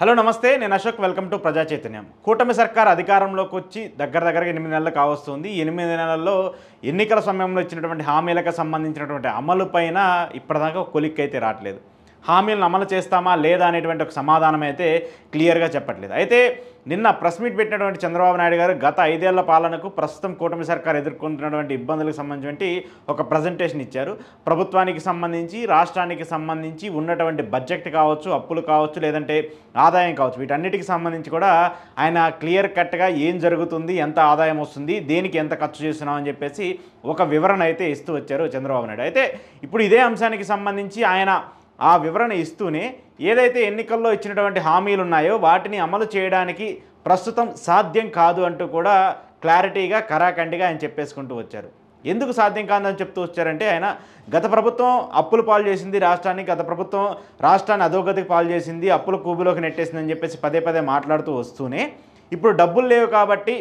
Hello నమస్తే నేను Ashok welcome to ప్రజా చైతన్యం. కూటమి సర్కార్ అధికారంలోకి వచ్చి దగ్గరగా 8 నెలలు కావస్తుంది. 8 నెలల్లో ఎన్నికల సమయంలో ఇచ్చినటువంటి హామీలకు సంబంధించినటువంటి అమలు పైన ఇప్పటిదాకా ఒక కొలిక్కైతే రావట్లేదు. హామీలను అమలు చేస్తామా లేదా అనేటువంటి ఒక సమాధానం అయితే క్లియర్గా చెప్పట్లేదు. అయితే నిన్న ప్రెస్ మీట్ పెట్టినటువంటి చంద్రబాబు నాయుడు గారు గత 5 ఏళ్ల పాలనకు ప్రస్తుతం కూటమి సర్కార్ ఎదుర్కొంటున్నటువంటి ఇబ్బందులకు సంబంధించి ఒక ప్రజెంటేషన్ ఇచ్చారు. ప్రభుత్వానికి సంబంధించి, రాష్ట్రానికి సంబంధించి ఉన్నటువంటి బడ్జెట్ కావచ్చు, అప్పులు కావచ్చు, లేదంటే ఆదాయం కావచ్చు, వీటన్నిటికి సంబంధించి కూడా ఆయన క్లియర్ కట్గా ఏం జరుగుతుంది, ఎంత ఆదాయం వస్తుంది, దేనికి ఎంత ఖర్చు చేస్తున్నాం అని చెప్పేసి ఒక వివరణ అయితే ఇస్తూ వచ్చారు చంద్రబాబు నాయుడు. అయితే ఇప్పుడు ఇదే అంశానికి సంబంధించి ఆయన ఆ వివరణ ఇస్తూనే ఏదైతే ఎన్నికల్లో ఇచ్చినటువంటి హామీలు ఉన్నాయో వాటిని అమలు చేయడానికి ప్రస్తుతం సాధ్యం కాదు అంటూ కూడా క్లారిటీగా కరాఖండిగా ఆయన చెప్పేసుకుంటూ వచ్చారు. ఎందుకు సాధ్యం కాదని చెప్తూ వచ్చారంటే ఆయన గత ప్రభుత్వం అప్పులు పాలు చేసింది రాష్ట్రాన్ని, గత ప్రభుత్వం రాష్ట్రాన్ని అధోగతికి పాలు చేసింది, అప్పుల కూబులోకి నెట్టేసిందని చెప్పేసి పదే మాట్లాడుతూ వస్తూనే ఇప్పుడు డబ్బులు లేవు కాబట్టి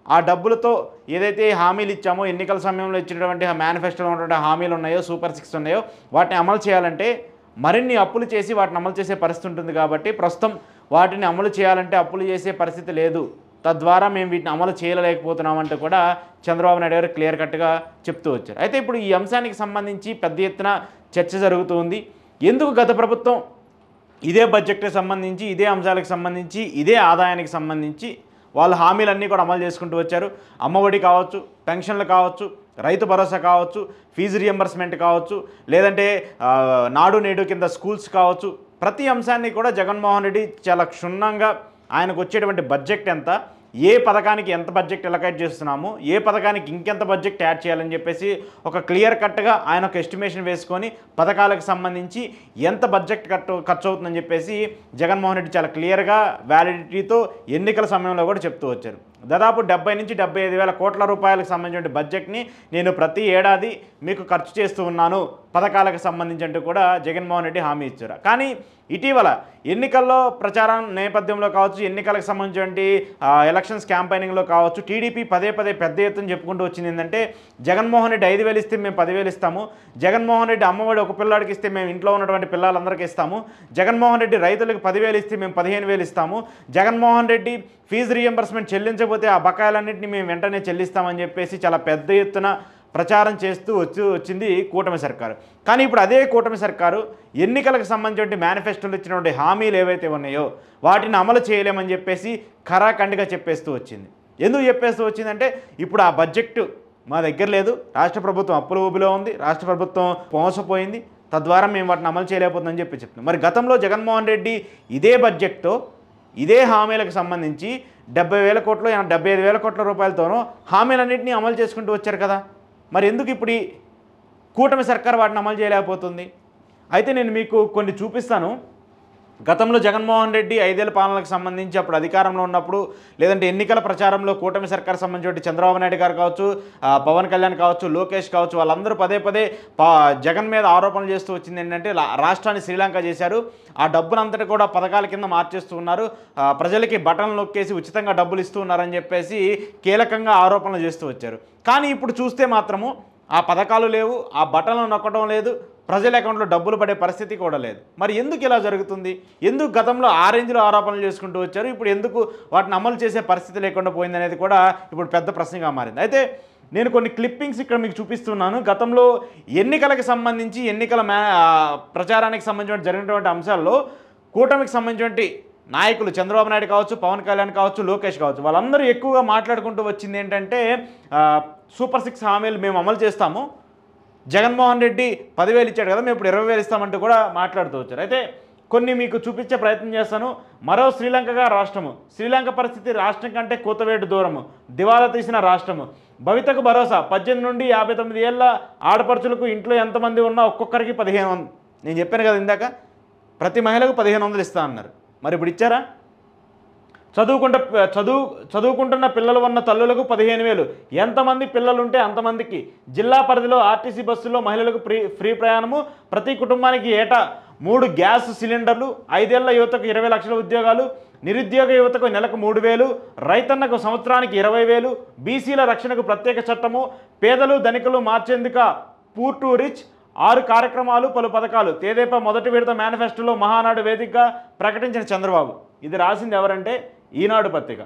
ఆ డబ్బులతో ఏదైతే హామీలు ఇచ్చామో, ఎన్నికల సమయంలో ఇచ్చినటువంటి మేనిఫెస్టోలో ఉన్నటువంటి హామీలు ఉన్నాయో, సూపర్ 6 ఉన్నాయో వాటిని అమలు చేయాలంటే మరిన్ని అప్పులు చేసి వాటిని అమలు చేసే పరిస్థితి ఉంటుంది. కాబట్టి ప్రస్తుతం వాటిని అమలు చేయాలంటే అప్పులు చేసే పరిస్థితి లేదు, తద్వారా మేము వీటిని అమలు చేయలేకపోతున్నామంటూ కూడా చంద్రబాబు నాయుడు గారు క్లియర్ కట్గా చెప్తూ వచ్చారు. అయితే ఇప్పుడు ఈ అంశానికి సంబంధించి పెద్ద ఎత్తున చర్చ జరుగుతుంది. ఎందుకు గత ప్రభుత్వం ఇదే బడ్జెట్కి సంబంధించి, ఇదే అంశాలకు సంబంధించి, ఇదే ఆదాయానికి సంబంధించి వాళ్ళు హామీలన్నీ కూడా అమలు చేసుకుంటూ వచ్చారు. అమ్మఒడి కావచ్చు, పెన్షన్లు కావచ్చు, రైతు భరోసా కావచ్చు, ఫీజు రియంబర్స్మెంట్ కావచ్చు, లేదంటే నాడు నేడు కింద స్కూల్స్ కావచ్చు, ప్రతి అంశాన్ని కూడా జగన్మోహన్ రెడ్డి చాలా క్షుణ్ణంగా ఆయనకు వచ్చేటువంటి బడ్జెట్ ఎంత, ఏ పథకానికి ఎంత బడ్జెట్ ఎలకేట్ చేస్తున్నాము, ఏ పథకానికి ఇంకెంత బడ్జెట్ యాడ్ చేయాలని చెప్పేసి ఒక క్లియర్ కట్గా ఆయన ఒక ఎస్టిమేషన్ వేసుకొని పథకాలకు సంబంధించి ఎంత బడ్జెట్ ఖర్చు అవుతుందని చెప్పేసి జగన్మోహన్ రెడ్డి చాలా క్లియర్గా వ్యాలిడిటీతో ఎన్నికల సమయంలో కూడా చెప్తూ వచ్చారు. దాదాపు 70 నుంచి 75 వేల కోట్ల రూపాయలకు సంబంధించిన బడ్జెట్ని నేను ప్రతి ఏడాది మీకు ఖర్చు చేస్తూ ఉన్నాను పథకాలకు సంబంధించి అంటూ కూడా జగన్మోహన్ రెడ్డి హామీ ఇచ్చారు. కానీ ఇటీవల ఎన్నికల్లో ప్రచారం నేపథ్యంలో కావచ్చు, ఎన్నికలకు సంబంధించి ఎలక్షన్స్ క్యాంపెయినింగ్లో కావచ్చు, టీడీపీ పదే పెద్ద ఎత్తున చెప్పుకుంటూ వచ్చింది ఏంటంటే జగన్మోహన్ రెడ్డి 5,000 ఇస్తే మేము 10,000 ఇస్తాము, జగన్మోహన్ రెడ్డి అమ్మఒడి ఒక పిల్లాడికి ఇస్తే మేము ఇంట్లో ఉన్నటువంటి పిల్లలందరికీ ఇస్తాము, జగన్మోహన్ రెడ్డి రైతులకు 10,000 ఇస్తే మేము 15,000 ఇస్తాము, జగన్మోహన్ రెడ్డి ఫీజు రియంబర్స్మెంట్ చెల్లించకపోతే ఆ బకాయిలన్నింటినీ మేము వెంటనే చెల్లిస్తామని చెప్పేసి చాలా పెద్ద ఎత్తున ప్రచారం చేస్తూ వచ్చింది కూటమి సర్కారు. కానీ ఇప్పుడు అదే కూటమి సర్కారు ఎన్నికలకు సంబంధించిన మేనిఫెస్టోలు ఇచ్చినటువంటి హామీలు ఏవైతే ఉన్నాయో వాటిని అమలు చేయలేమని చెప్పేసి ఖరాఖండిగా చెప్పేస్తూ వచ్చింది. ఎందుకు చెప్పేస్తూ వచ్చిందంటే ఇప్పుడు ఆ బడ్జెట్ మా దగ్గర లేదు, రాష్ట్ర ప్రభుత్వం అప్పుల ఊబిలో ఉంది, రాష్ట్ర ప్రభుత్వం మోసపోయింది, తద్వారా మేము వాటిని అమలు చేయలేకపోతుందని చెప్తుంది. మరి గతంలో జగన్మోహన్ రెడ్డి ఇదే బడ్జెట్తో ఇదే హామీలకు సంబంధించి 70,000 కోట్లు 75,000 కోట్ల రూపాయలతోనూ హామీలన్నింటినీ అమలు చేసుకుంటూ వచ్చారు కదా. మరి ఎందుకు ఇప్పుడు ఈ కూటమి సర్కార్ వాటిని అమలు చేయలేకపోతుంది? అయితే నేను మీకు కొన్ని చూపిస్తాను. గతంలో జగన్మోహన్ రెడ్డి 5 ఏళ్ల పాలనకు సంబంధించి అప్పుడు అధికారంలో ఉన్నప్పుడు, లేదంటే ఎన్నికల ప్రచారంలో కూటమి సర్కార్ సంబంధించి చంద్రబాబు నాయుడు గారు కావచ్చు, పవన్ కళ్యాణ్ కావచ్చు, లోకేష్ కావచ్చు, వాళ్ళందరూ పదే జగన్ మీద ఆరోపణలు చేస్తూ వచ్చింది ఏంటంటే రాష్ట్రాన్ని శ్రీలంక చేశారు, ఆ డబ్బునంతటి కూడా పథకాల కింద మార్చేస్తూ ఉన్నారు, ప్రజలకి బటన్లు నొక్కేసి ఉచితంగా డబ్బులు ఇస్తూ ఉన్నారని చెప్పేసి కీలకంగా ఆరోపణలు చేస్తూ వచ్చారు. కానీ ఇప్పుడు చూస్తే మాత్రము ఆ పథకాలు లేవు, ఆ బటన్లు నొక్కడం లేదు, ప్రజల అకౌంట్లో డబ్బులు పడే పరిస్థితి కూడా లేదు. మరి ఎందుకు ఇలా జరుగుతుంది? ఎందుకు గతంలో ఆ రేంజ్లో ఆరోపణలు చేసుకుంటూ వచ్చారు, ఇప్పుడు ఎందుకు వాటిని అమలు చేసే పరిస్థితి లేకుండా పోయిందనేది కూడా ఇప్పుడు పెద్ద ప్రశ్నగా మారింది. అయితే నేను కొన్ని క్లిప్పింగ్స్ ఇక్కడ మీకు చూపిస్తున్నాను. గతంలో ఎన్నికలకు సంబంధించి, ఎన్నికల ప్రచారానికి సంబంధించిన జరిగినటువంటి అంశాల్లో కూటమికి సంబంధించిన నాయకులు చంద్రబాబు నాయుడు కావచ్చు, పవన్ కళ్యాణ్ కావచ్చు, లోకేష్ కావచ్చు, వాళ్ళందరూ ఎక్కువగా మాట్లాడుకుంటూ వచ్చింది ఏంటంటే సూపర్ 6 హామీలు మేము అమలు చేస్తాము, జగన్మోహన్ రెడ్డి 10,000 ఇచ్చాడు కదా, మేము ఇప్పుడు 20,000 ఇస్తామంటూ కూడా మాట్లాడుతూ వచ్చారు. అయితే కొన్ని మీకు చూపించే ప్రయత్నం చేస్తాను. మరో శ్రీలంకగా రాష్ట్రము, శ్రీలంక పరిస్థితి రాష్ట్రం కంటే కూతవేటు దూరము, దివాలా తీసిన రాష్ట్రము, భవితకు భరోసా 18 నుండి 59 ఏళ్ళ ఆడపడుచులకు ఇంట్లో ఎంతమంది ఉన్నా ఒక్కొక్కరికి 1,500. నేను చెప్పాను కదా ఇందాక, ప్రతి మహిళకు 1,500 ఇస్తా అన్నారు. మరి ఇప్పుడు ఇచ్చారా? చదువుకుంటున్న పిల్లలు ఉన్న తల్లులకు 15,000. ఎంతమంది పిల్లలు ఉంటే అంతమందికి. జిల్లా పరిధిలో ఆర్టీసీ బస్సుల్లో మహిళలకు ఫ్రీ ప్రయాణము, ప్రతి కుటుంబానికి ఏటా 3 గ్యాస్ సిలిండర్లు, 5 ఏళ్ల యువతకు 20 లక్షల ఉద్యోగాలు, నిరుద్యోగ యువతకు నెలకు 3,000, రైతన్నకు సంవత్సరానికి 20,000, బీసీల రక్షణకు ప్రత్యేక చట్టము, పేదలు ధనికులు మార్చేందుక పూర్ టు రిచ్, 6 కార్యక్రమాలు పలు పథకాలు తెదేపా మొదటి విడత మేనిఫెస్టోలో మహానాడు వేదికగా ప్రకటించిన చంద్రబాబు. ఇది రాసింది ఎవరంటే ఈనాడు పత్రిక.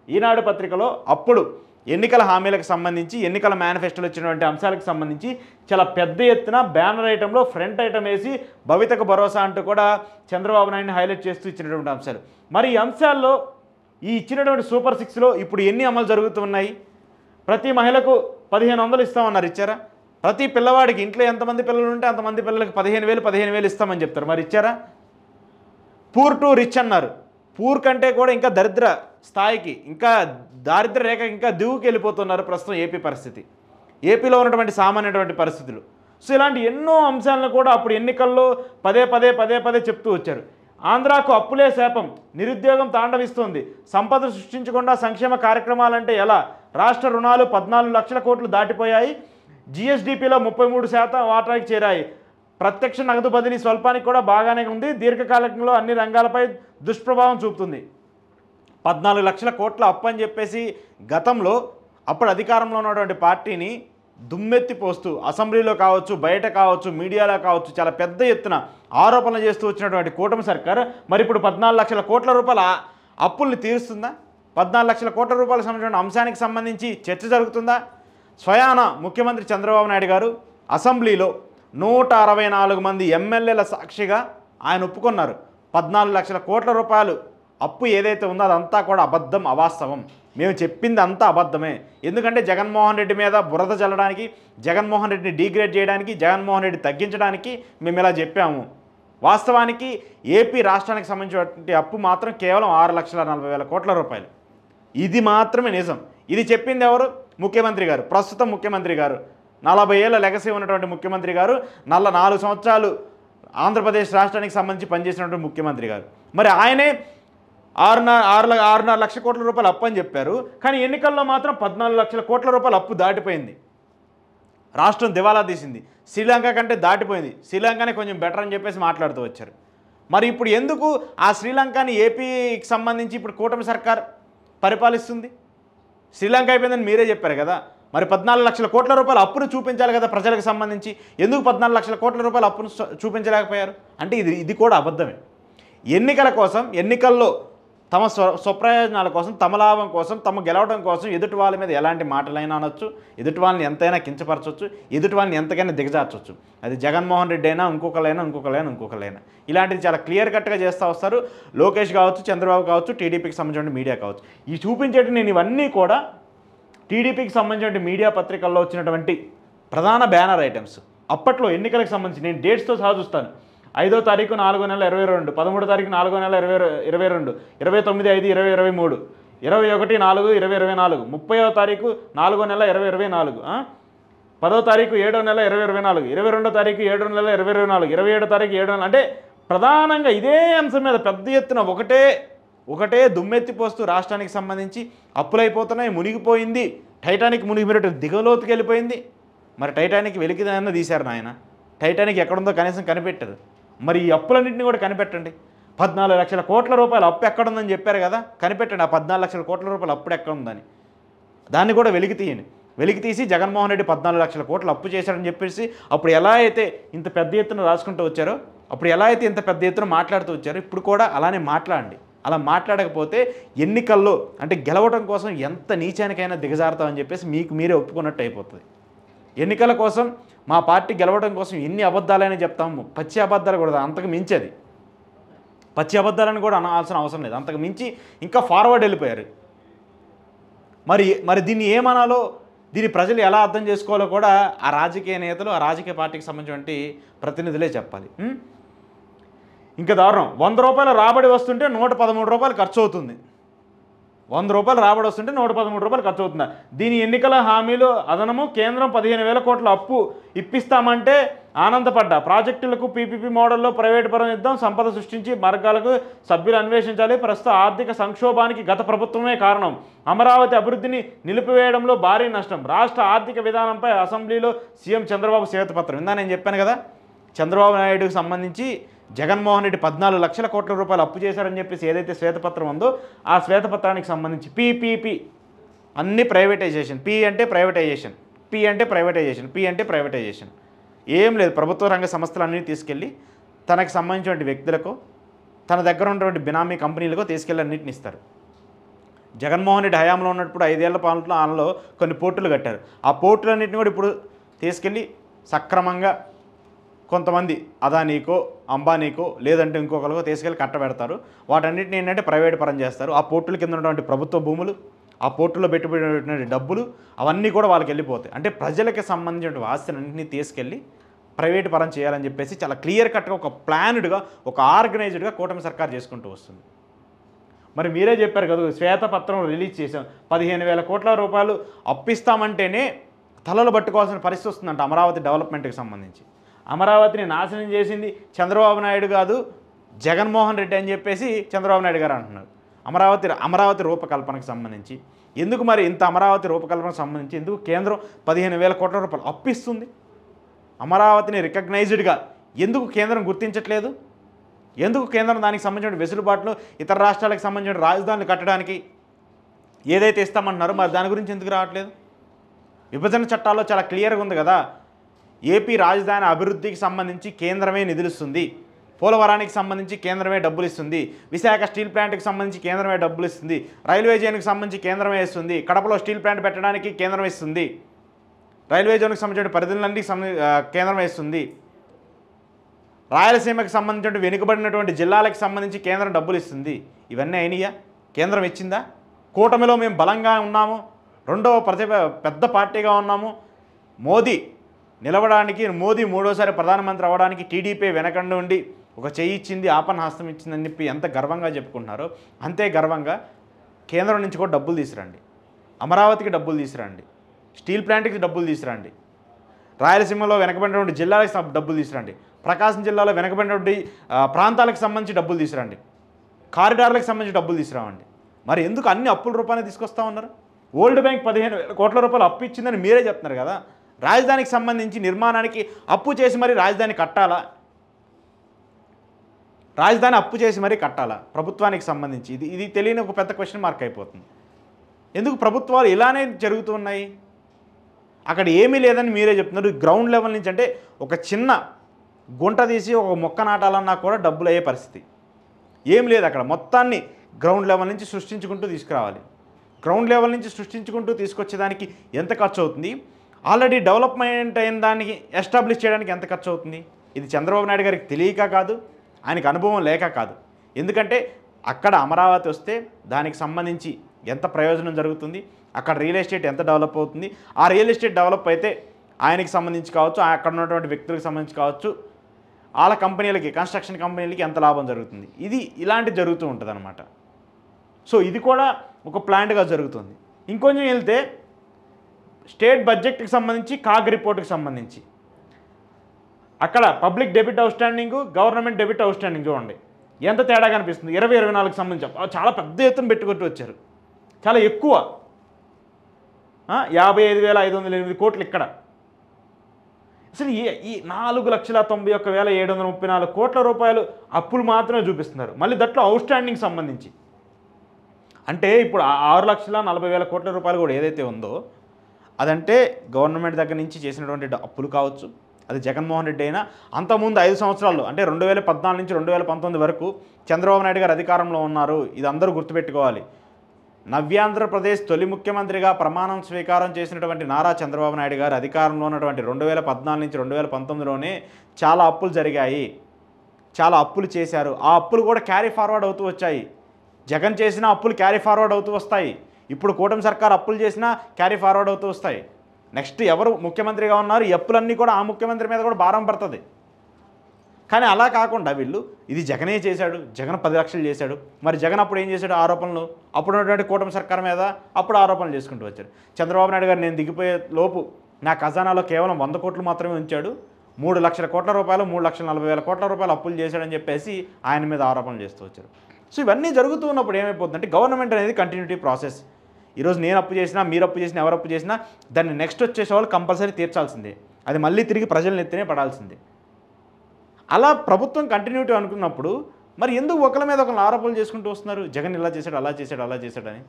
ఈనాడు పత్రికలో అప్పుడు ఎన్నికల హామీలకు సంబంధించి ఎన్నికల మేనిఫెస్టోలో ఇచ్చినటువంటి అంశాలకు సంబంధించి చాలా పెద్ద ఎత్తున బ్యానర్ ఐటెంలో ఫ్రంట్ ఐటెం వేసి భవితకు భరోసా అంటూ కూడా చంద్రబాబు నాయుడిని హైలైట్ చేస్తూ ఇచ్చినటువంటి అంశాలు. మరి ఈ అంశాల్లో ఈ ఇచ్చినటువంటి సూపర్ 6లో ఇప్పుడు ఎన్ని అమలు జరుగుతున్నాయి? ప్రతి మహిళకు 1500 ఇస్తామన్నారు, ఇచ్చారా? ప్రతి పిల్లవాడికి ఇంట్లో ఎంతమంది పిల్లలు ఉంటే అంతమంది పిల్లలకి 15,000 ఇస్తామని చెప్తారు, మరి ఇచ్చారా? పూర్ టు రిచ్ అన్నారు. పూర్ కంటే కూడా ఇంకా దరిద్ర స్థాయికి, ఇంకా దారిద్ర రేఖ ఇంకా దిగుకి వెళ్ళిపోతున్నారు ప్రస్తుతం ఏపీ పరిస్థితి, ఏపీలో ఉన్నటువంటి సామాన్యటువంటి పరిస్థితులు. సో ఇలాంటి ఎన్నో అంశాలను కూడా అప్పుడు ఎన్నికల్లో పదే చెప్తూ వచ్చారు. ఆంధ్రాకు అప్పులే శాపం, నిరుద్యోగం తాండవిస్తోంది, సంపద సృష్టించకుండా సంక్షేమ కార్యక్రమాలంటే ఎలా, రాష్ట్ర రుణాలు 14 లక్షల కోట్లు దాటిపోయాయి, జిఎస్డిపిలో 33% వాటాకి చేరాయి, ప్రత్యక్ష నగదు బదిలీ స్వల్పానికి కూడా బాగానే ఉంది, దీర్ఘకాలికంలో అన్ని రంగాలపై దుష్ప్రభావం చూపుతుంది. 14 లక్షల కోట్ల అప్పు అని చెప్పేసి గతంలో అప్పుడు అధికారంలో ఉన్నటువంటి పార్టీని దుమ్మెత్తి పోస్తూ అసెంబ్లీలో కావచ్చు, బయట కావచ్చు, మీడియాలో కావచ్చు చాలా పెద్ద ఎత్తున ఆరోపణలు చేస్తూ వచ్చినటువంటి కూటమి సర్కార్ మరి ఇప్పుడు 14 లక్షల కోట్ల రూపాయల అప్పుల్ని తీరుస్తుందా? 14 లక్షల కోట్ల రూపాయలకు సంబంధించిన అంశానికి సంబంధించి చర్చ జరుగుతుందా? స్వయాన ముఖ్యమంత్రి చంద్రబాబు నాయుడు గారు అసెంబ్లీలో 164 మంది ఎమ్మెల్యేల సాక్షిగా ఆయన ఒప్పుకున్నారు 14 లక్షల కోట్ల రూపాయలు అప్పు ఏదైతే ఉందో అదంతా కూడా అబద్ధం, అవాస్తవం, మేము చెప్పింది అంతా అబద్ధమే. ఎందుకంటే జగన్మోహన్ రెడ్డి మీద బురద చల్లడానికి, జగన్మోహన్ రెడ్డిని డీగ్రేడ్ చేయడానికి, జగన్మోహన్ రెడ్డి తగ్గించడానికి మేము ఇలా చెప్పాము. వాస్తవానికి ఏపీ రాష్ట్రానికి సంబంధించినటువంటి అప్పు మాత్రం కేవలం 6,40,000 కోట్ల రూపాయలు. ఇది మాత్రమే నిజం. ఇది చెప్పింది ఎవరు? ముఖ్యమంత్రి గారు, ప్రస్తుతం ముఖ్యమంత్రి గారు, 40 ఏళ్ల లెగసీ ఉన్నటువంటి ముఖ్యమంత్రి గారు, 4 సంవత్సరాలు ఆంధ్రప్రదేశ్ రాష్ట్రానికి సంబంధించి పనిచేసినటువంటి ముఖ్యమంత్రి గారు. మరి ఆయనే 6.5 లక్షల కోట్ల రూపాయలు అప్పు అని చెప్పారు. కానీ ఎన్నికల్లో మాత్రం 14 లక్షల కోట్ల రూపాయలు అప్పు దాటిపోయింది, రాష్ట్రం దివాలా తీసింది, శ్రీలంక కంటే దాటిపోయింది, శ్రీలంకనే కొంచెం బెటర్ అని చెప్పేసి మాట్లాడుతూ వచ్చారు. మరి ఇప్పుడు ఎందుకు ఆ శ్రీలంకని ఏపీకి సంబంధించి ఇప్పుడు కూటమి సర్కార్ పరిపాలిస్తుంది? శ్రీలంక అయిపోయిందని మీరే చెప్పారు కదా. మరి 14 లక్షల కోట్ల రూపాయల అప్పును చూపించాలి కదా ప్రజలకు సంబంధించి. ఎందుకు 14 లక్షల కోట్ల రూపాయల అప్పును చూపించలేకపోయారు అంటే ఇది కూడా అబద్ధమే. ఎన్నికల కోసం, ఎన్నికల్లో తమ స్వప్రయోజనాల కోసం, తమ లాభం కోసం, తమ గెలవడం కోసం ఎదుటి వాళ్ళ మీద ఎలాంటి మాటలైనా అనొచ్చు, ఎదుటి వాళ్ళని ఎంతైనా కించపరచవచ్చు, ఎదుటి వాళ్ళని ఎంతకైనా దిగజార్చవచ్చు. అది జగన్మోహన్ రెడ్డి అయినా ఇంకొకరైనా ఇలాంటిది చాలా క్లియర్ కట్గా చేస్తూ వస్తారు. లోకేష్ కావచ్చు, చంద్రబాబు కావచ్చు, టీడీపీకి సంబంధించిన మీడియా కావచ్చు. ఈ చూపించేటి నేను ఇవన్నీ కూడా టీడీపీకి సంబంధించిన మీడియా పత్రికల్లో వచ్చినటువంటి ప్రధాన బ్యానర్ ఐటమ్స్. అప్పట్లో ఎన్నికలకు సంబంధించి నేను డేట్స్తో సహా చూస్తాను. 5వ తారీఖు 4వ నెల 22, 13వ తారీఖు 4వ నెల 22, 29/5/2023, 21/4/2024, 30వ తారీఖు 4వ నెల 2024, 10వ తారీఖు 7వ నెల 2024, 22వ తారీఖు 7వ నెల 2024, 27వ తారీఖు 7వ నెల. అంటే ప్రధానంగా ఇదే అంశం మీద పెద్ద ఎత్తున ఒకటే దుమ్మెత్తిపోస్తూ రాష్ట్రానికి సంబంధించి అప్పులైపోతున్నాయి, మునిగిపోయింది, టైటానిక్ మునిగిపోయినట్టు దిగలోతుకి వెళ్ళిపోయింది. మరి టైటానిక్ వెలికిదాన్న తీశారు నాయన, టైటానిక్ ఎక్కడుందో కనీసం కనిపెట్టదు. మరి ఈ అప్పులన్నింటినీ కూడా కనిపెట్టండి. 14 లక్షల కోట్ల రూపాయల అప్పు ఎక్కడుందని చెప్పారు కదా, కనిపెట్టండి. ఆ 14 లక్షల కోట్ల రూపాయల అప్పుడు ఎక్కడుందని దాన్ని కూడా వెలికి తీయండి. వెలికి తీసి జగన్మోహన్ రెడ్డి 14 లక్షల కోట్లు అప్పు చేశారని చెప్పేసి అప్పుడు ఎలా అయితే ఇంత పెద్ద ఎత్తున రాసుకుంటూ వచ్చారో, అప్పుడు ఎలా అయితే ఇంత పెద్ద ఎత్తున మాట్లాడుతూ వచ్చారో, ఇప్పుడు కూడా అలానే మాట్లాడండి. అలా మాట్లాడకపోతే ఎన్నికల్లో అంటే గెలవడం కోసం ఎంత నీచానికైనా దిగజారుతామని చెప్పేసి మీకు మీరే ఒప్పుకున్నట్టు అయిపోతుంది. ఎన్నికల కోసం మా పార్టీ గెలవడం కోసం ఎన్ని అబద్ధాలని చెప్తాము, పచ్చి అబద్ధాలు కూడా, అంతకు మించేది పచ్చి అబద్ధాలని కూడా అనాల్సిన అవసరం లేదు, అంతకు మించి ఇంకా ఫార్వర్డ్ వెళ్ళిపోయారు. మరి దీన్ని ఏమనాలో, దీన్ని ప్రజలు ఎలా అర్థం చేసుకోవాలో కూడా ఆ రాజకీయ నేతలు, ఆ రాజకీయ పార్టీకి సంబంధించినటువంటి ప్రతినిధులే చెప్పాలి. ఇంకా దారుణం, 100 రూపాయల రాబడి వస్తుంటే 113 రూపాయలు ఖర్చు అవుతుంది. 100 రూపాయలు రాబడి వస్తుంటే 113 రూపాయలు ఖర్చు అవుతుందా? దీని ఎన్నికల హామీలు అదనము, కేంద్రం 15,000 కోట్ల అప్పు ఇప్పిస్తామంటే ఆనందపడ్డా, ప్రాజెక్టులకు పీపీపీ మోడల్లో ప్రైవేటు పరం ఇద్దాం, సంపద సృష్టించి మార్గాలకు సభ్యులు అన్వేషించాలి, ప్రస్తుత ఆర్థిక సంక్షోభానికి గత ప్రభుత్వమే కారణం, అమరావతి అభివృద్ధిని నిలిపివేయడంలో భారీ నష్టం, రాష్ట్ర ఆర్థిక విధానంపై అసెంబ్లీలో సీఎం చంద్రబాబు శ్వేతపత్రం. ఇందా నేను చెప్పాను కదా, చంద్రబాబు నాయుడుకి సంబంధించి జగన్మోహన్ రెడ్డి 14 లక్షల కోట్ల రూపాయలు అప్పు చేశారని చెప్పేసి ఏదైతే శ్వేతపత్రం ఉందో ఆ శ్వేతపత్రానికి సంబంధించి పీపీపీ అన్ని ప్రైవేటైజేషన్, పీ అంటే ప్రైవేటైజేషన్, పీ అంటే ప్రైవేటైజేషన్, పీ అంటే ప్రైవేటైజేషన్, ఏం లేదు, ప్రభుత్వ రంగ సంస్థలన్నీ తీసుకెళ్ళి తనకు సంబంధించిన వ్యక్తులకు, తన దగ్గర ఉన్నటువంటి బినామీ కంపెనీలకు తీసుకెళ్ళి అన్నింటిని ఇస్తారు. జగన్మోహన్ రెడ్డి హయాంలో ఉన్నప్పుడు 5 ఏళ్ల పాలనలో ఆయనలో కొన్ని పోర్టులు కట్టారు. ఆ పోర్టులన్నింటినీ కూడా ఇప్పుడు తీసుకెళ్ళి సక్రమంగా కొంతమంది అదానీకో, అంబానీకో, లేదంటే ఇంకొకరికో తీసుకెళ్ళి కట్టబెడతారు. వాటన్నిటిని ఏంటంటే ప్రైవేట్ పరం చేస్తారు. ఆ పోర్టుల కింద ఉన్నటువంటి ప్రభుత్వ భూములు, ఆ పోర్టులో పెట్టుబడినటువంటి డబ్బులు అవన్నీ కూడా వాళ్ళకి వెళ్ళిపోతాయి. అంటే ప్రజలకి సంబంధించిన ఆస్తిని తీసుకెళ్ళి ప్రైవేట్ పరం చేయాలని చెప్పేసి చాలా క్లియర్ కట్గా ఒక ప్లాన్డ్గా, ఒక ఆర్గనైజ్డ్గా కూటమి సర్కార్ చేసుకుంటూ వస్తుంది. మరి మీరే చెప్పారు కదా, శ్వేతపత్రం రిలీజ్ చేశాం, 15,000 కోట్ల రూపాయలు అప్పిస్తామంటేనే తలలు పట్టుకోవాల్సిన పరిస్థితి వస్తుందంట అమరావతి డెవలప్మెంట్కి సంబంధించి. అమరావతిని నాశనం చేసింది చంద్రబాబు నాయుడు కాదు, జగన్మోహన్ రెడ్డి అని చెప్పేసి చంద్రబాబు నాయుడు గారు అంటున్నారు. అమరావతి రూపకల్పనకు సంబంధించి ఎందుకు మరి ఇంత అమరావతి రూపకల్పనకు సంబంధించి ఎందుకు కేంద్రం 15,000 కోట్ల రూపాయలు అప్పిస్తుంది? అమరావతిని రికగ్నైజ్డ్గా ఎందుకు కేంద్రం గుర్తించట్లేదు? ఎందుకు కేంద్రం దానికి సంబంధించిన వెసులుబాట్లు ఇతర రాష్ట్రాలకు సంబంధించిన రాజధానులు కట్టడానికి ఏదైతే ఇస్తామంటున్నారో మరి దాని గురించి ఎందుకు రావట్లేదు? విభజన చట్టాల్లో చాలా క్లియర్గా ఉంది కదా, ఏపీ రాజధాని అభివృద్ధికి సంబంధించి కేంద్రమే నిధులిస్తుంది, పోలవరానికి సంబంధించి కేంద్రమే డబ్బులు ఇస్తుంది, విశాఖ స్టీల్ ప్లాంట్కి సంబంధించి కేంద్రమే డబ్బులు ఇస్తుంది, రైల్వే జోన్కి సంబంధించి కేంద్రమే ఇస్తుంది, కడపలో స్టీల్ ప్లాంట్ పెట్టడానికి కేంద్రం ఇస్తుంది, రైల్వే జోన్కి సంబంధించిన పరిధులన్నీ కేంద్రం ఇస్తుంది, రాయలసీమకి సంబంధించిన వెనుకబడినటువంటి జిల్లాలకు సంబంధించి కేంద్రం డబ్బులు ఇస్తుంది. ఇవన్నీ అయినాయా? కేంద్రం ఇచ్చిందా? కూటమిలో మేము బలంగా ఉన్నాము, రెండవ పెద్ద పార్టీగా ఉన్నాము, మోదీ నిలవడానికి, మోదీ మూడోసారి ప్రధానమంత్రి అవ్వడానికి టీడీపీ వెనకండి ఉండి ఒక చెయ్యి ఇచ్చింది, ఆపన్న హస్తం ఇచ్చిందని చెప్పి ఎంత గర్వంగా చెప్పుకుంటున్నారో అంతే గర్వంగా కేంద్రం నుంచి కూడా డబ్బులు తీసుకురండి, అమరావతికి డబ్బులు తీసుకురండి, స్టీల్ ప్లాంట్కి డబ్బులు తీసుకురండి, రాయలసీమలో వెనకబడినటువంటి జిల్లాలకు డబ్బులు తీసుకురండి, ప్రకాశం జిల్లాలో వెనకబడినటువంటి ప్రాంతాలకు సంబంధించి డబ్బులు తీసుకురండి, కారిడార్లకు సంబంధించి డబ్బులు తీసుకురావండి. మరి ఎందుకు అన్ని అప్పుల రూపాయలు తీసుకొస్తా ఉన్నారు? వరల్డ్ బ్యాంక్ 15,000 కోట్ల రూపాయలు అప్పు ఇచ్చిందని మీరే చెప్తున్నారు కదా. రాజధానికి సంబంధించి నిర్మాణానికి అప్పు చేసి మరి రాజధాని కట్టాలా? రాజధాని అప్పు చేసి మరీ కట్టాలా ప్రభుత్వానికి సంబంధించి? ఇది తెలియని ఒక పెద్ద క్వశ్చన్ మార్క్ అయిపోతుంది. ఎందుకు ప్రభుత్వాలు ఇలానే జరుగుతున్నాయి? అక్కడ ఏమీ లేదని మీరే చెప్తున్నారు. గ్రౌండ్ లెవెల్ నుంచి అంటే ఒక చిన్న గుంట తీసి ఒక మొక్క నాటాలన్నా కూడా డబ్బులు అయ్యే పరిస్థితి ఏం లేదు. అక్కడ మొత్తాన్ని గ్రౌండ్ లెవెల్ నుంచి సృష్టించుకుంటూ తీసుకురావాలి. గ్రౌండ్ లెవెల్ నుంచి సృష్టించుకుంటూ తీసుకొచ్చేదానికి ఎంత ఖర్చు అవుతుంది? ఆల్రెడీ డెవలప్మెంట్ అయిన దానికి ఎస్టాబ్లిష్ చేయడానికి ఎంత ఖర్చు అవుతుంది? ఇది చంద్రబాబు నాయుడు గారికి తెలియక కాదు, ఆయనకు అనుభవం లేక కాదు. ఎందుకంటే అక్కడ అమరావతి వస్తే దానికి సంబంధించి ఎంత ప్రయోజనం జరుగుతుంది, అక్కడ రియల్ ఎస్టేట్ ఎంత డెవలప్ అవుతుంది, ఆ రియల్ ఎస్టేట్ డెవలప్ అయితే ఆయనకి సంబంధించి కావచ్చు, అక్కడ ఉన్నటువంటి వ్యక్తులకు సంబంధించి కావచ్చు, వాళ్ళ కంపెనీలకి, కన్స్ట్రక్షన్ కంపెనీలకి ఎంత లాభం జరుగుతుంది. ఇలాంటివి జరుగుతూ ఉంటుంది అన్నమాట. సో ఇది కూడా ఒక ప్లాన్డ్గా జరుగుతుంది. ఇంకొంచెం వెళ్తే స్టేట్ బడ్జెట్కి సంబంధించి, కాగ్ రిపోర్ట్కి సంబంధించి అక్కడ public debit outstanding, government debit outstanding చూడండి ఎంత తేడా కనిపిస్తుంది. 2024కి సంబంధించి చాలా పెద్ద ఎత్తున పెట్టుకొట్టు వచ్చారు, చాలా ఎక్కువ, 55,508 కోట్లు ఇక్కడ. అసలు ఈ 4,91,734 కోట్ల రూపాయలు అప్పులు మాత్రమే చూపిస్తున్నారు. మళ్ళీ దట్లో అవుట్స్టాండింగ్ సంబంధించి అంటే ఇప్పుడు 6,40,000 కోట్ల రూపాయలు కూడా ఏదైతే ఉందో అదంటే గవర్నమెంట్ దగ్గర నుంచి చేసినటువంటి అప్పులు కావచ్చు. అది జగన్మోహన్ రెడ్డి అయినా అంతకుముందు 5 సంవత్సరాల్లో అంటే 2014 నుంచి 2019 వరకు చంద్రబాబు నాయుడు గారు అధికారంలో ఉన్నారు. ఇది అందరూ గుర్తుపెట్టుకోవాలి. నవ్యాంధ్రప్రదేశ్ తొలి ముఖ్యమంత్రిగా ప్రమాణం స్వీకారం చేసినటువంటి నారా చంద్రబాబు నాయుడు గారు అధికారంలో ఉన్నటువంటి 2014 నుంచి 2019లోనే చాలా అప్పులు జరిగాయి, చాలా అప్పులు చేశారు. ఆ అప్పులు కూడా క్యారీ ఫార్వర్డ్ అవుతూ వచ్చాయి. జగన్ చేసిన అప్పులు క్యారీ ఫార్వర్డ్ అవుతూ వస్తాయి. ఇప్పుడు కూటమి సర్కార్ అప్పులు చేసినా క్యారీ ఫార్వర్డ్ అవుతూ వస్తాయి. నెక్స్ట్ ఎవరు ముఖ్యమంత్రిగా ఉన్నారు, ఈ అప్పులన్నీ కూడా ఆ ముఖ్యమంత్రి మీద కూడా భారం పడుతుంది. కానీ అలా కాకుండా వీళ్ళు ఇది జగనే చేశాడు, జగన్ 10 లక్షలు చేశాడు, మరి జగన్ అప్పుడు ఏం చేశాడు? ఆరోపణలు అప్పుడు ఉన్నటువంటి కూటమి సర్కార్ మీద అప్పుడు ఆరోపణలు చేసుకుంటూ వచ్చారు. చంద్రబాబు నాయుడు గారు నేను దిగిపోయే లోపు నా ఖజానాలో కేవలం 100 కోట్లు మాత్రమే ఉంచాడు, 3 లక్షల కోట్ల రూపాయలు 3,40,000 కోట్ల రూపాయలు అప్పులు చేశాడని చెప్పేసి ఆయన మీద ఆరోపణలు చేస్తూ వచ్చారు. సో ఇవన్నీ జరుగుతూ ఉన్నప్పుడు ఏమైపోతుందంటే గవర్నమెంట్ అనేది కంటిన్యూటీ ప్రాసెస్. ఈరోజు నేను అప్పు చేసినా, మీరు అప్పు చేసినా, ఎవరు అప్పు చేసినా దాన్ని నెక్స్ట్ వచ్చేసే వాళ్ళు కంపల్సరీ తీర్చాల్సిందే. అది మళ్ళీ తిరిగి ప్రజలను ఎత్తినే పడాల్సిందే. అలా ప్రభుత్వం కంటిన్యూటీ అనుకున్నప్పుడు మరి ఎందుకు ఒకరి మీద ఒకరు ఆరోపణలు చేసుకుంటూ వస్తున్నారు? జగన్ ఇలా చేశాడు, అలా చేశాడు, అలా చేశాడని.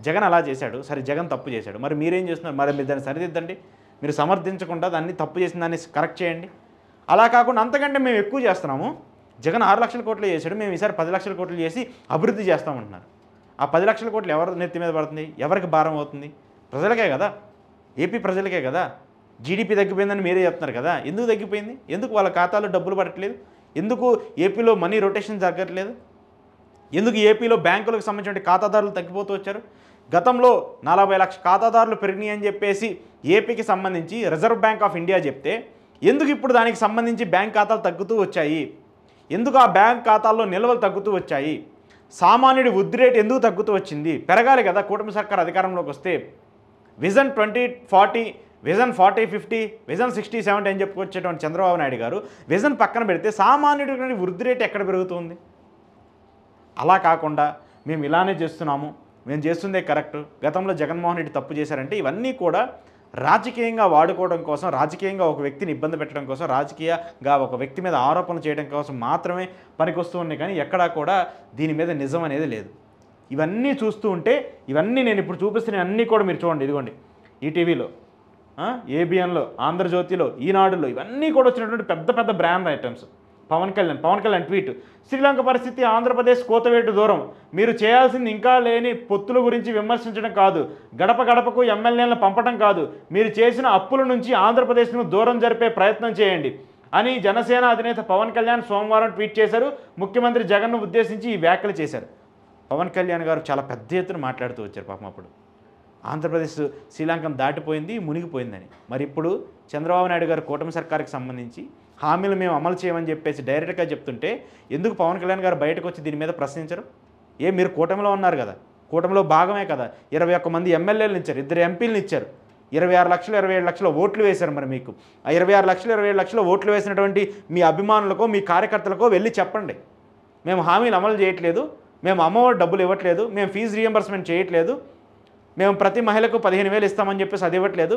జగన్ అలా చేశాడు, సరే జగన్ తప్పు చేశాడు, మరి మీరేం చేస్తున్నారు? మరి మీరు దాన్ని సరిదిద్దండి. మీరు సమర్థించకుండా దాన్ని తప్పు చేసిన దాన్ని కరెక్ట్ చేయండి. అలా కాకుండా అంతకంటే మేము ఎక్కువ చేస్తున్నాము, జగన్ 6 లక్షల కోట్లు చేశాడు, మేము ఈసారి 10 లక్షల కోట్లు చేసి అభివృద్ధి చేస్తామంటున్నారు. ఆ 10 లక్షల కోట్లు ఎవరి నెత్తి మీద పడుతుంది? ఎవరికి భారం అవుతుంది? ప్రజలకే కదా, ఏపీ ప్రజలకే కదా. జీడీపీ తగ్గిపోయిందని మీరే చెప్తున్నారు కదా, ఎందుకు తగ్గిపోయింది? ఎందుకు వాళ్ళ ఖాతాలో డబ్బులు పడట్లేదు? ఎందుకు ఏపీలో మనీ రొటేషన్ జరగట్లేదు? ఎందుకు ఏపీలో బ్యాంకులకు సంబంధించిన ఖాతాదారులు తగ్గిపోతూ వచ్చారు? గతంలో 40 లక్షల ఖాతాదారులు పెరిగినాయి అని చెప్పేసి ఏపీకి సంబంధించి రిజర్వ్ బ్యాంక్ ఆఫ్ ఇండియా చెప్తే ఎందుకు ఇప్పుడు దానికి సంబంధించి బ్యాంక్ ఖాతాలు తగ్గుతూ వచ్చాయి? ఎందుకు ఆ బ్యాంక్ ఖాతాల్లో నిల్వలు తగ్గుతూ వచ్చాయి? సామాన్యుడి వృద్ధి రేటు ఎందుకు తగ్గుతూ వచ్చింది? పెరగాలి కదా కూటమి సర్కార్ అధికారంలోకి వస్తే. విజన్ 2040, విజన్ 4050, విజన్ 6070 అని చెప్పుకొచ్చేటువంటి చంద్రబాబు నాయుడు గారు విజన్ పక్కన పెడితే సామాన్యుడి వృద్ధి రేటు ఎక్కడ పెరుగుతుంది? అలా కాకుండా మేము ఇలానే చేస్తున్నాము, మేము చేస్తుందే కరెక్ట్, గతంలో జగన్మోహన్ రెడ్డి తప్పు చేశారంటే ఇవన్నీ కూడా రాజకీయంగా వాడుకోవడం కోసం, రాజకీయంగా ఒక వ్యక్తిని ఇబ్బంది పెట్టడం కోసం, రాజకీయంగా ఒక వ్యక్తి మీద ఆరోపణలు చేయడం కోసం మాత్రమే పనికొస్తూ ఉన్నాయి. కానీ ఎక్కడా కూడా దీని మీద నిజం అనేది లేదు. ఇవన్నీ చూస్తూ ఉంటే ఇవన్నీ నేను ఇప్పుడు చూపిస్తున్న అన్నీ కూడా మీరు చూడండి. ఇదిగోండి ఈటీవీలో, ఏబిఎన్లో, ఆంధ్రజ్యోతిలో, ఈనాడులో ఇవన్నీ కూడా వచ్చినటువంటి పెద్ద పెద్ద brand items. Pawan Kalyan tweet, Sri Lanka పరిస్థితి ఆంధ్రప్రదేశ్ కోతవేటు దూరం, మీరు చేయాల్సింది ఇంకా లేని పొత్తుల గురించి విమర్శించడం కాదు, గడప గడపకు ఎమ్మెల్యేలను పంపడం కాదు, మీరు చేసిన అప్పుల నుంచి ఆంధ్రప్రదేశ్ను దూరం జరిపే ప్రయత్నం చేయండి అని జనసేన అధినేత పవన్ కళ్యాణ్ సోమవారం ట్వీట్ చేశారు. ముఖ్యమంత్రి జగన్ను ఉద్దేశించి ఈ వ్యాఖ్యలు చేశారు. పవన్ కళ్యాణ్ గారు చాలా పెద్ద ఎత్తున మాట్లాడుతూ వచ్చారు పాపం. అప్పుడు ఆంధ్రప్రదేశ్ శ్రీలంకను దాటిపోయింది, మునిగిపోయిందని. మరి ఇప్పుడు చంద్రబాబు నాయుడు గారు కూటమి సర్కార్కి సంబంధించి హామీలు మేము అమలు చేయమని చెప్పేసి డైరెక్ట్గా చెప్తుంటే ఎందుకు పవన్ కళ్యాణ్ గారు బయటకు వచ్చి దీని మీద ప్రశ్నించరు? మీరు కూటమిలో ఉన్నారు కదా, కూటమిలో భాగమే కదా. 21 మంది ఎమ్మెల్యేలను ఇచ్చారు, 2 ఎంపీలను ఇచ్చారు, 26 లక్షలు 27 లక్షల ఓట్లు వేశారు. మరి మీకు ఆ 26 లక్షలు 27 లక్షల ఓట్లు వేసినటువంటి మీ అభిమానులకో మీ కార్యకర్తలకో వెళ్ళి చెప్పండి, మేము హామీలు అమలు చేయట్లేదు, మేము అమ్మఒడి డబ్బులు ఇవ్వట్లేదు, మేము ఫీజు రీఎంబర్స్మెంట్ చేయట్లేదు, మేము ప్రతి మహిళకు 15,000 ఇస్తామని చెప్పేసి అది ఇవ్వట్లేదు,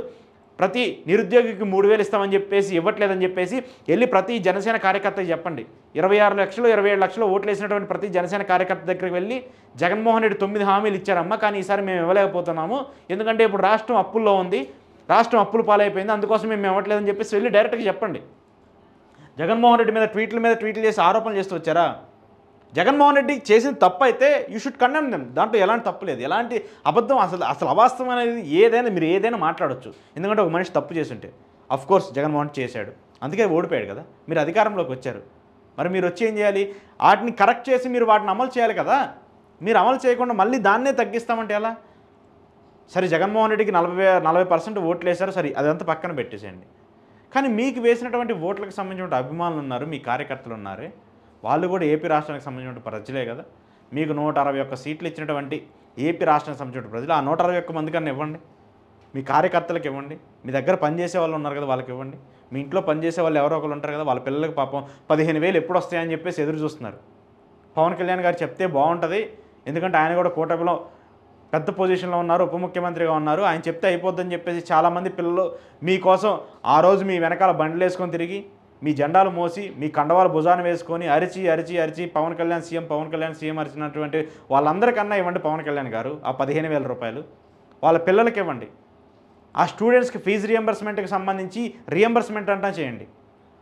ప్రతి నిరుద్యోగికి 3,000 ఇస్తామని చెప్పేసి ఇవ్వట్లేదని చెప్పేసి వెళ్ళి ప్రతి జనసేన కార్యకర్తకి చెప్పండి. 26 లక్షలు 27 లక్షలు ఓట్లు వేసినటువంటి ప్రతి జనసేన కార్యకర్త దగ్గరికి వెళ్ళి జగన్మోహన్ రెడ్డి 9 హామీలు ఇచ్చారమ్మా, కానీ ఈసారి మేము ఇవ్వలేకపోతున్నాము, ఎందుకంటే ఇప్పుడు రాష్ట్రం అప్పుల్లో ఉంది, రాష్ట్రం అప్పులు పాలైపోయింది, అందుకోసం మేము ఇవ్వట్లేదని చెప్పేసి వెళ్ళి డైరెక్ట్గా చెప్పండి. జగన్మోహన్ రెడ్డి మీద ట్వీట్లు చేసి ఆరోపణలు చేస్తూ వచ్చారా? జగన్మోహన్ రెడ్డి చేసిన తప్పు అయితే యూ షుడ్ కండెమ్ దెమ్, దాంట్లో ఎలాంటి తప్పు లేదు, ఎలాంటి అబద్ధం అసలు అవాస్తవం అనేది మీరు ఏదైనా మాట్లాడవచ్చు. ఎందుకంటే ఒక మనిషి తప్పు చేస్తుంటే కోర్స్ జగన్మోహన్ చేశాడు, అందుకే ఓడిపోయాడు కదా, మీరు అధికారంలోకి వచ్చారు. మరి మీరు వచ్చి ఏం చేయాలి? వాటిని కరెక్ట్ చేసి మీరు వాటిని అమలు చేయాలి కదా. మీరు అమలు చేయకుండా మళ్ళీ దాన్నే తగ్గిస్తామంటే ఎలా? సరే జగన్మోహన్ రెడ్డికి 40% ఓట్లు వేశారు, సరే అదంతా పక్కన పెట్టేసేయండి. కానీ మీకు వేసినటువంటి ఓట్లకు సంబంధించిన అభిమానులు ఉన్నారు, మీ కార్యకర్తలు ఉన్నారే, వాళ్ళు కూడా ఏపీ రాష్ట్రానికి సంబంధించిన ప్రజలే కదా. మీకు 161 సీట్లు ఇచ్చినటువంటి ఏపీ రాష్ట్రానికి సంబంధించిన ప్రజలు ఆ 161 మంది కన్నా ఇవ్వండి, మీ కార్యకర్తలకు ఇవ్వండి, మీ దగ్గర పనిచేసే వాళ్ళు ఉన్నారు కదా వాళ్ళకి ఇవ్వండి, మీ ఇంట్లో పనిచేసే వాళ్ళు ఎవరో ఒకరు ఉంటారు కదా, వాళ్ళ పిల్లలకి పాపం 15,000 ఎప్పుడు వస్తాయని చెప్పేసి ఎదురు చూస్తున్నారు. పవన్ కళ్యాణ్ గారు చెప్తే బాగుంటుంది, ఎందుకంటే ఆయన కూడా కూటమిలో పెద్ద పొజిషన్లో ఉన్నారు, ఉప ముఖ్యమంత్రిగా ఉన్నారు, ఆయన చెప్తే అయిపోద్దని చెప్పేసి చాలామంది పిల్లలు మీకోసం ఆ రోజు మీ వెనకాల బండ్లు వేసుకొని తిరిగి మీ జెండాలు మోసి మీ కండవాలు భుజాన్ని వేసుకొని అరిచి అరిచి అరిచి పవన్ కళ్యాణ్ సీఎం అరిచినటువంటి వాళ్ళందరికన్నా ఇవ్వండి పవన్ కళ్యాణ్ గారు ఆ 15,000 రూపాయలు, వాళ్ళ పిల్లలకి ఇవ్వండి. ఆ స్టూడెంట్స్కి ఫీజు రీఎంబర్స్మెంట్కి సంబంధించి రీఎంబర్స్మెంట్ అంటా చేయండి.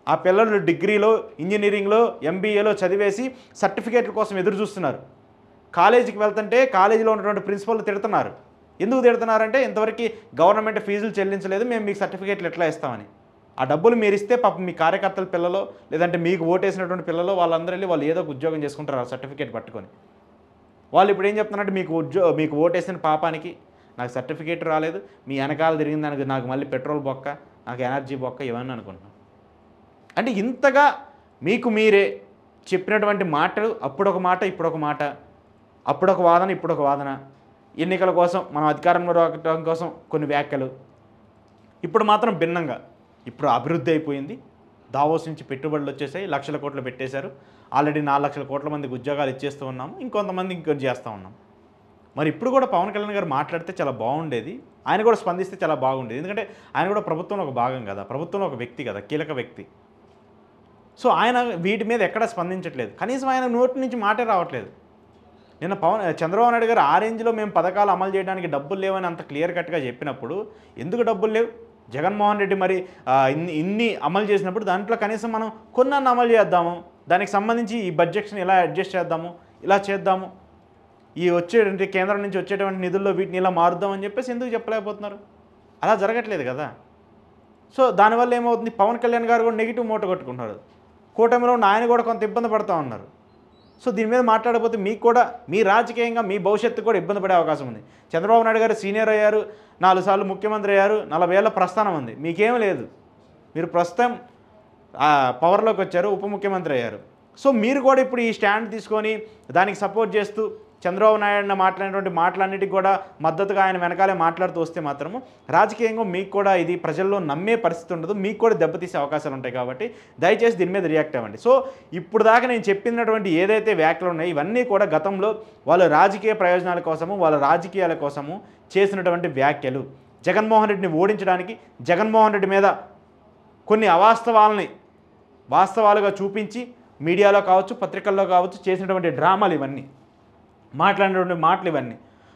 ఆ పిల్లలు డిగ్రీలో, ఇంజనీరింగ్లో, ఎంబీఏలో చదివేసి సర్టిఫికేట్ల కోసం ఎదురు చూస్తున్నారు. కాలేజీకి వెళ్తుంటే కాలేజీలో ఉన్నటువంటి ప్రిన్సిపల్ తిడుతున్నారు. ఎందుకు తిడుతున్నారంటే ఇంతవరకు గవర్నమెంట్ ఫీజులు చెల్లించలేదు, మేము మీకు సర్టిఫికేట్లు ఎట్లా ఇస్తామని. ఆ డబ్బులు మీరు ఇస్తే పాపం మీ కార్యకర్తల పిల్లలు లేదంటే మీకు ఓటేసినటువంటి పిల్లలు వాళ్ళందరూ వెళ్ళి వాళ్ళు ఏదో ఒక ఉద్యోగం చేసుకుంటారు ఆ సర్టిఫికేట్ పట్టుకొని. వాళ్ళు ఇప్పుడు ఏం చెప్తున్నారంటే మీకు ఓటేసిన పాపానికి నాకు సర్టిఫికేట్ రాలేదు, మీ వెనకాల తిరిగింది దానికి నాకు మళ్ళీ పెట్రోల్ బొక్క, నాకు ఎనర్జీ బొక్క ఇవన్నీ అనుకుంటున్నాను. అంటే ఇంతగా మీకు మీరే చెప్పినటువంటి మాటలు అప్పుడొక మాట ఇప్పుడొక మాట, అప్పుడొక వాదన ఇప్పుడొక వాదన, ఎన్నికల కోసం మనం అధికారంలో రావడం కోసం కొన్ని వ్యాఖ్యలు, ఇప్పుడు మాత్రం భిన్నంగా. ఇప్పుడు అభివృద్ధి అయిపోయింది, దావోస్ నుంచి పెట్టుబడులు వచ్చేసాయి, లక్షల కోట్లు పెట్టేశారు, ఆల్రెడీ 4 లక్షల కోట్ల మందికి ఉద్యోగాలు ఇచ్చేస్తూ ఉన్నాము, ఇంకొంతమంది ఇంకొంచెం చేస్తూ ఉన్నాం. మరి ఇప్పుడు కూడా పవన్ కళ్యాణ్ గారు మాట్లాడితే చాలా బాగుండేది, ఆయన కూడా స్పందిస్తే చాలా బాగుండేది. ఎందుకంటే ఆయన కూడా ప్రభుత్వంలో ఒక భాగం కదా, ప్రభుత్వంలో ఒక వ్యక్తి కదా, కీలక వ్యక్తి. సో ఆయన వీటి మీద ఎక్కడా స్పందించట్లేదు, కనీసం ఆయన నోటి నుంచి మాటే రావట్లేదు. నిన్న చంద్రబాబు నాయుడు గారు ఆ రేంజ్లో మేము పథకాలు అమలు చేయడానికి డబ్బులు లేవని అంత క్లియర్ కట్గా చెప్పినప్పుడు ఎందుకు డబ్బులు లేవు? జగన్మోహన్ రెడ్డి మరి ఇన్ని అమలు చేసినప్పుడు దాంట్లో కనీసం మనం కొన్నన్న అమలు చేద్దాము, దానికి సంబంధించి ఈ బడ్జెట్ని ఇలా అడ్జస్ట్ చేద్దాము, ఇలా చేద్దాము, ఈ వచ్చేటువంటి కేంద్రం నుంచి వచ్చేటువంటి నిధుల్లో వీటిని ఇలా మారుద్దామని చెప్పేసి ఎందుకు చెప్పలేకపోతున్నారు? అలా జరగట్లేదు కదా. సో దానివల్ల ఏమవుతుంది, పవన్ కళ్యాణ్ గారు కూడా నెగిటివ్ మూట కొట్టుకుంటున్నారు, కూటమిలో ఉన్న ఆయన కూడా కొంత ఇబ్బంది పడుతూ ఉన్నారు. సో దీని మీద మాట్లాడకపోతే మీకు కూడా మీ రాజకీయంగా మీ భవిష్యత్తు కూడా ఇబ్బంది పడే అవకాశం ఉంది. చంద్రబాబు నాయుడు గారు సీనియర్ అయ్యారు, 4 సార్లు ముఖ్యమంత్రి అయ్యారు, 40 ఏళ్ల ప్రస్థానం ఉంది, మీకేం లేదు. మీరు ప్రస్తుతం పవర్లోకి వచ్చారు, ఉప ముఖ్యమంత్రి అయ్యారు. సో మీరు కూడా ఇప్పుడు ఈ స్టాండ్ తీసుకొని దానికి సపోర్ట్ చేస్తూ చంద్రబాబు నాయుడు మాట్లాడినటువంటి మాటలన్నిటికీ కూడా మద్దతుగా ఆయన వెనకాలే మాట్లాడుతూ వస్తే మాత్రము రాజకీయంగా మీకు కూడా ఇది ప్రజల్లో నమ్మే పరిస్థితి ఉండదు, మీకు కూడా దెబ్బతీసే అవకాశాలు ఉంటాయి. కాబట్టి దయచేసి దీని మీద రియాక్ట్ అవ్వండి. సో ఇప్పుడు దాకా నేను చెప్పినటువంటి ఏదైతే వ్యాఖ్యలు ఉన్నాయో ఇవన్నీ కూడా గతంలో వాళ్ళ రాజకీయ ప్రయోజనాల కోసము, వాళ్ళ రాజకీయాల కోసము చేసినటువంటి వ్యాఖ్యలు. జగన్మోహన్ రెడ్డిని ఓడించడానికి, జగన్మోహన్ రెడ్డి మీద కొన్ని అవాస్తవాలని వాస్తవాలుగా చూపించి మీడియాలో కావచ్చు, పత్రికల్లో కావచ్చు చేసినటువంటి డ్రామాలు ఇవన్నీ, మాట్లాడినటువంటి మాటలు ఇవన్నీ.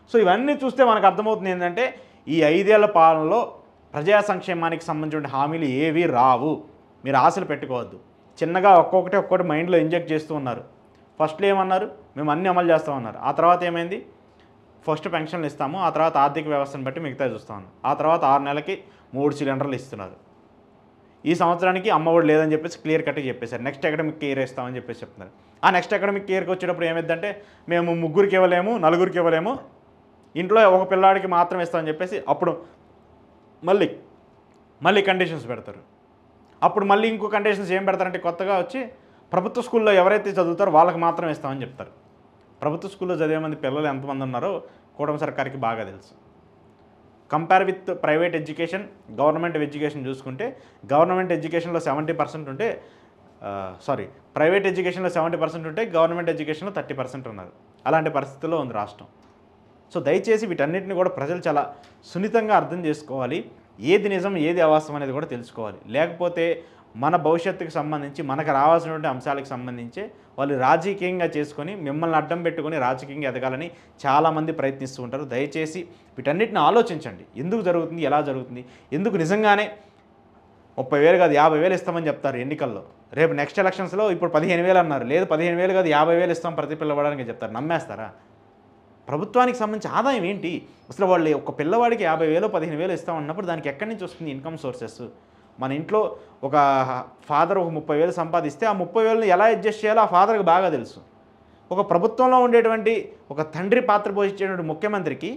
సో ఇవన్నీ చూస్తే మనకు అర్థమవుతుంది ఏంటంటే ఈ 5 ఏళ్ల పాలనలో ప్రజా సంక్షేమానికి సంబంధించిన హామీలు ఏవి రావు. మీరు ఆశలు పెట్టుకోవద్దు. చిన్నగా ఒక్కొక్కటి మైండ్లో ఇంజెక్ట్ చేస్తూ ఉన్నారు. ఫస్ట్లో ఏమన్నారు, మేము అన్నీ అమలు చేస్తామన్నారు. ఆ తర్వాత ఏమైంది, ఫస్ట్ పెన్షన్లు ఇస్తాము, ఆ తర్వాత ఆర్థిక వ్యవస్థను బట్టి మిగతా చూస్తామన్నారు. ఆ తర్వాత 6 నెలలకి 3 సిలిండర్లు ఇస్తున్నారు. ఈ సంవత్సరానికి అమ్మఒడి లేదని చెప్పేసి క్లియర్ కట్గా చెప్పేశారు. నెక్స్ట్ అకాడమిక్ ఇయర్ ఇస్తామని చెప్పేసి చెప్తున్నారు. ఆ నెక్స్ట్ అకాడమిక్ ఇయర్కి వచ్చేటప్పుడు ఏమైందంటే మేము 3 ఇవ్వలేము, 4 ఇవ్వలేము, ఇంట్లో ఒక పిల్లాడికి మాత్రం ఇస్తామని చెప్పేసి అప్పుడు మళ్ళీ కండిషన్స్ పెడతారు. అప్పుడు మళ్ళీ ఇంకో కండిషన్స్ ఏం పెడతారంటే కొత్తగా వచ్చి ప్రభుత్వ స్కూల్లో ఎవరైతే చదువుతారో వాళ్ళకి మాత్రం ఇస్తామని చెప్తారు. ప్రభుత్వ స్కూల్లో చదివే మంది పిల్లలు ఎంతమంది ఉన్నారో కూటమి సర్కార్కి బాగా తెలుసు. Compare with private education, government education చూసుకుంటే గవర్నమెంట్ ఎడ్యుకేషన్లో 70% ఉంటే ప్రైవేట్ ఎడ్యుకేషన్లో 70% ఉంటే గవర్నమెంట్ ఎడ్యుకేషన్లో 30% ఉన్నారు. అలాంటి పరిస్థితుల్లో ఉంది రాష్ట్రం. సో దయచేసి వీటన్నిటిని కూడా ప్రజలు చాలా సున్నితంగా అర్థం చేసుకోవాలి. ఏది నిజం ఏది అవాస్తవం అనేది కూడా తెలుసుకోవాలి. లేకపోతే మన భవిష్యత్తుకు సంబంధించి మనకు రావాల్సినటువంటి అంశాలకు సంబంధించి వాళ్ళు రాజకీయంగా చేసుకొని మిమ్మల్ని అడ్డం పెట్టుకొని రాజకీయంగా ఎదగాలని చాలామంది ప్రయత్నిస్తూ ఉంటారు. దయచేసి వీటన్నిటిని ఆలోచించండి. ఎందుకు జరుగుతుంది, ఎలా జరుగుతుంది, ఎందుకు నిజంగానే 30,000 కాదు 50,000 ఇస్తామని చెప్తారు ఎన్నికల్లో, రేపు నెక్స్ట్ ఎలక్షన్స్లో ఇప్పుడు 15,000 అన్నారు, లేదు 15,000 కాదు 50,000 ఇస్తాం ప్రతి పిల్లవాడానికి చెప్తారు. నమ్మేస్తారా? ప్రభుత్వానికి సంబంధించి ఆదాయం ఏంటి అసలు? వాళ్ళు ఒక పిల్లవాడికి 50,000 15,000 ఇస్తామన్నప్పుడు దానికి ఎక్కడి నుంచి వస్తుంది ఇన్కమ్ సోర్సెస్? మన ఇంట్లో ఒక ఫాదర్ ఒక 30,000 సంపాదిస్తే ఆ 30,000ని ఎలా అడ్జస్ట్ చేయాలో ఆ ఫాదర్కి బాగా తెలుసు. ఒక ప్రభుత్వంలో ఉండేటువంటి ఒక తండ్రి పాత్ర పోషించేటువంటి ముఖ్యమంత్రికి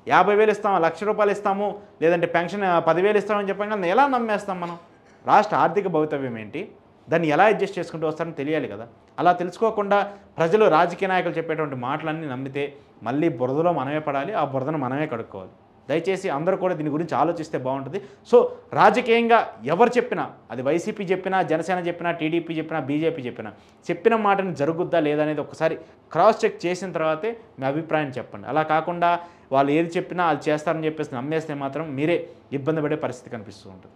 50,000 ఇస్తాము, ₹1,00,000 ఇస్తాము, లేదంటే పెన్షన్ 10,000 ఇస్తామని చెప్పాం కదా, ఎలా నమ్మేస్తాం మనం? రాష్ట్ర ఆర్థిక భవితవ్యం ఏంటి, దాన్ని ఎలా అడ్జస్ట్ చేసుకుంటూ వస్తారని తెలియాలి కదా. అలా తెలుసుకోకుండా ప్రజలు రాజకీయ నాయకులు చెప్పేటువంటి మాటలన్నీ నమ్మితే మళ్ళీ బురదలో మనమే పడాలి, ఆ బురదను మనమే కడుక్కోవాలి. దయచేసి అందరూ కూడా దీని గురించి ఆలోచిస్తే బాగుంటుంది. సో రాజకీయంగా ఎవరు చెప్పినా, అది వైసీపీ చెప్పినా, జనసేన చెప్పినా, టీడీపీ చెప్పినా, బీజేపీ చెప్పిన మాటను జరుగుద్దా లేదా అనేది ఒకసారి క్రాస్ చెక్ చేసిన తర్వాతే మీ అభిప్రాయం చెప్పండి. అలా కాకుండా వాళ్ళు ఏది చెప్పినా అది చేస్తారని చెప్పేసి నమ్మేస్తే మాత్రం మీరే ఇబ్బంది పడే పరిస్థితి కనిపిస్తూ ఉంటుంది.